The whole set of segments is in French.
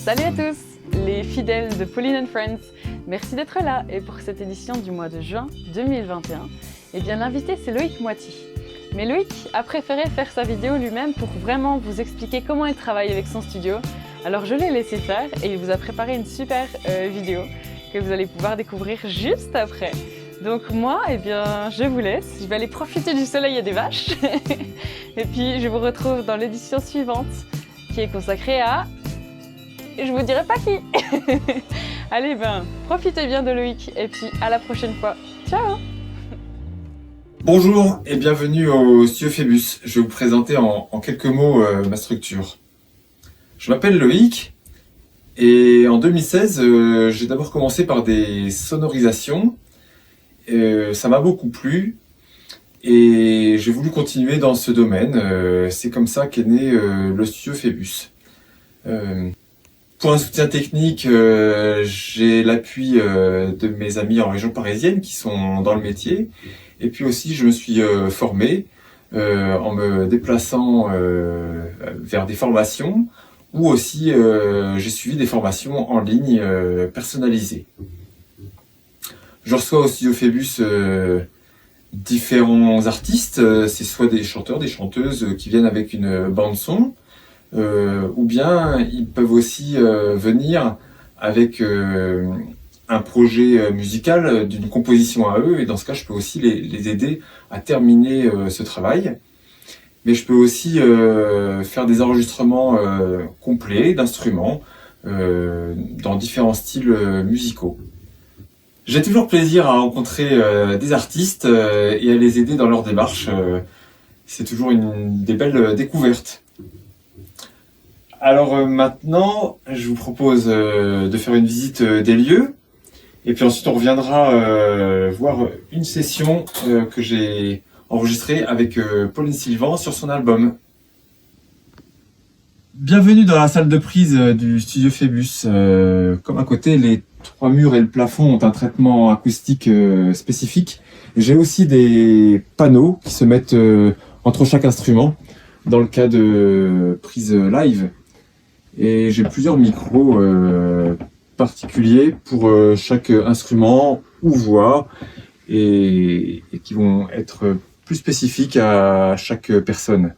Salut à tous, les fidèles de Pauline & Friends. Merci d'être là et pour cette édition du mois de juin 2021, eh bien l'invité c'est Loïc Moiti. Mais Loïc a préféré faire sa vidéo lui-même pour vraiment vous expliquer comment il travaille avec son studio. Alors je l'ai laissé faire et il vous a préparé une super vidéo que vous allez pouvoir découvrir juste après. Donc moi, eh bien, je vous laisse, je vais aller profiter du soleil et des vaches. Et puis je vous retrouve dans l'édition suivante qui est consacrée à... je vous dirai pas qui. Allez ben, profitez bien de Loïc et puis à la prochaine fois. Ciao. Bonjour et bienvenue au studio Phébus. Je vais vous présenter en quelques mots ma structure. Je m'appelle Loïc et en 2016, j'ai d'abord commencé par des sonorisations. Ça m'a beaucoup plu et j'ai voulu continuer dans ce domaine. C'est comme ça qu'est né le studio Phébus. Pour un soutien technique, j'ai l'appui de mes amis en région parisienne qui sont dans le métier. Et puis aussi, je me suis formé en me déplaçant vers des formations ou aussi j'ai suivi des formations en ligne personnalisées. Je reçois au studio Phébus différents artistes, c'est soit des chanteurs, des chanteuses qui viennent avec une bande son, ou bien ils peuvent aussi venir avec un projet musical d'une composition à eux, et dans ce cas je peux aussi les aider à terminer ce travail. Mais je peux aussi faire des enregistrements complets d'instruments dans différents styles musicaux. J'ai toujours plaisir à rencontrer des artistes et à les aider dans leur démarche. C'est toujours des belles découvertes. Alors maintenant, je vous propose de faire une visite des lieux. Et puis ensuite, on reviendra voir une session que j'ai enregistrée avec Pauline Sylvan sur son album. Bienvenue dans la salle de prise du studio Phébus. Comme à côté, les trois murs et le plafond ont un traitement acoustique spécifique. J'ai aussi des panneaux qui se mettent entre chaque instrument dans le cas de prise live. Et j'ai plusieurs micros particuliers pour chaque instrument ou voix et qui vont être plus spécifiques à chaque personne.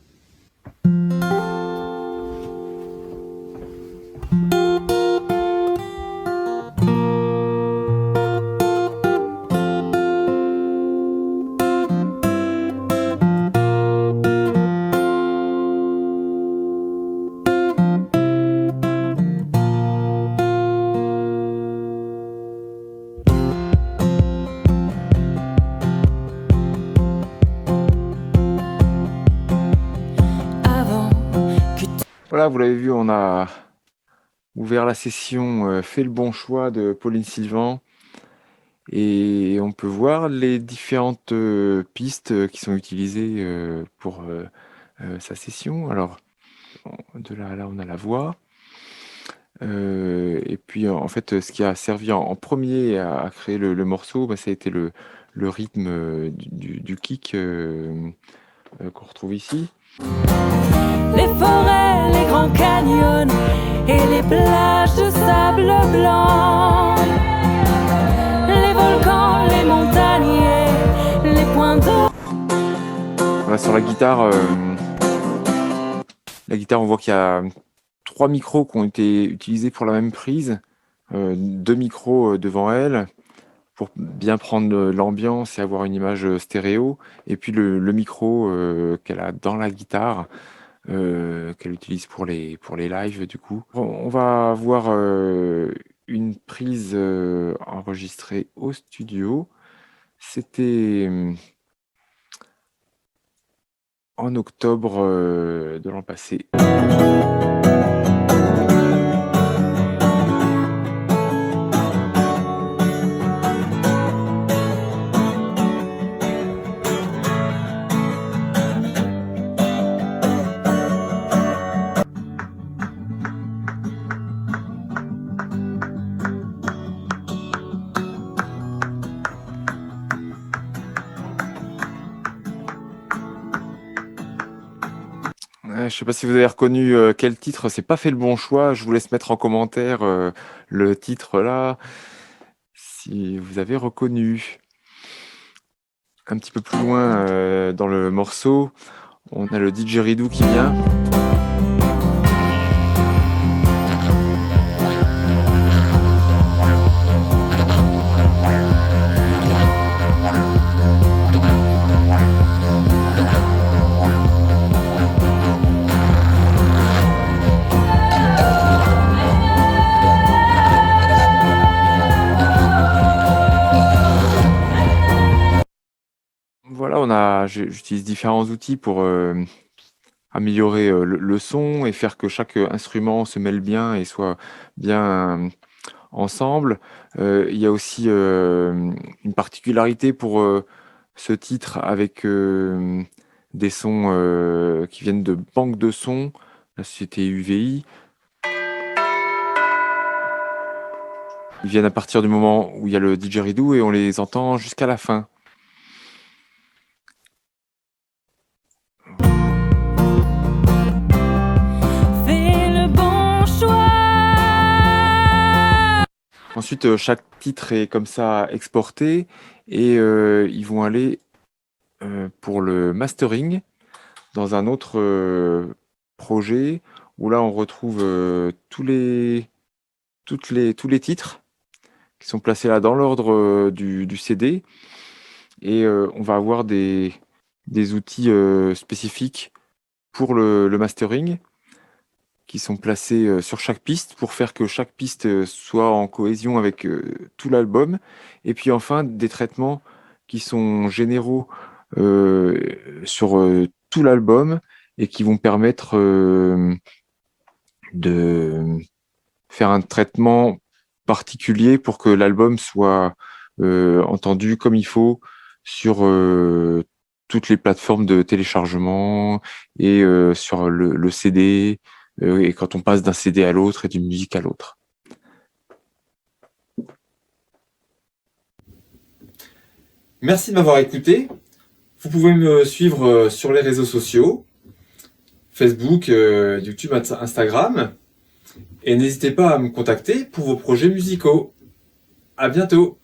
Voilà, vous l'avez vu, on a ouvert la session Fais le bon choix de Pauline Sylvan et on peut voir les différentes pistes qui sont utilisées pour sa session. Alors, de là à là, on a la voix. Et puis, en fait, ce qui a servi en premier à créer le morceau, bah, ça a été le rythme du kick qu'on retrouve ici. Les forêts, les grands canyons et les plages de sable blanc, les volcans, les montagnes, les points d'eau. Voilà, sur la guitare, on voit qu'il y a 3 micros qui ont été utilisés pour la même prise, 2 micros devant elle pour bien prendre l'ambiance et avoir une image stéréo, et puis le micro qu'elle a dans la guitare, qu'elle utilise pour les lives du coup. On va avoir une prise enregistrée au studio. C'était en octobre de l'an passé. Ouais, je sais pas si vous avez reconnu quel titre, c'est pas fait le bon choix. Je vous laisse mettre en commentaire le titre là, si vous avez reconnu. Un petit peu plus loin dans le morceau, on a le didgeridoo qui vient. Voilà, j'utilise différents outils pour améliorer le son et faire que chaque instrument se mêle bien et soit bien ensemble. Il y a aussi une particularité pour ce titre avec des sons qui viennent de banques de sons, la société UVI. Ils viennent à partir du moment où il y a le didgeridoo et on les entend jusqu'à la fin. Fais le bon choix. Ensuite, chaque titre est comme ça exporté et ils vont aller pour le mastering dans un autre projet où là on retrouve tous les titres qui sont placés là dans l'ordre du CD et on va avoir des outils spécifiques pour le mastering qui sont placés sur chaque piste pour faire que chaque piste soit en cohésion avec tout l'album. Et puis enfin, des traitements qui sont généraux sur tout l'album et qui vont permettre de faire un traitement particulier pour que l'album soit entendu comme il faut sur toutes les plateformes de téléchargement et sur le CD et quand on passe d'un CD à l'autre et d'une musique à l'autre. Merci de m'avoir écouté. Vous pouvez me suivre sur les réseaux sociaux, Facebook, YouTube, Instagram. Et n'hésitez pas à me contacter pour vos projets musicaux. À bientôt!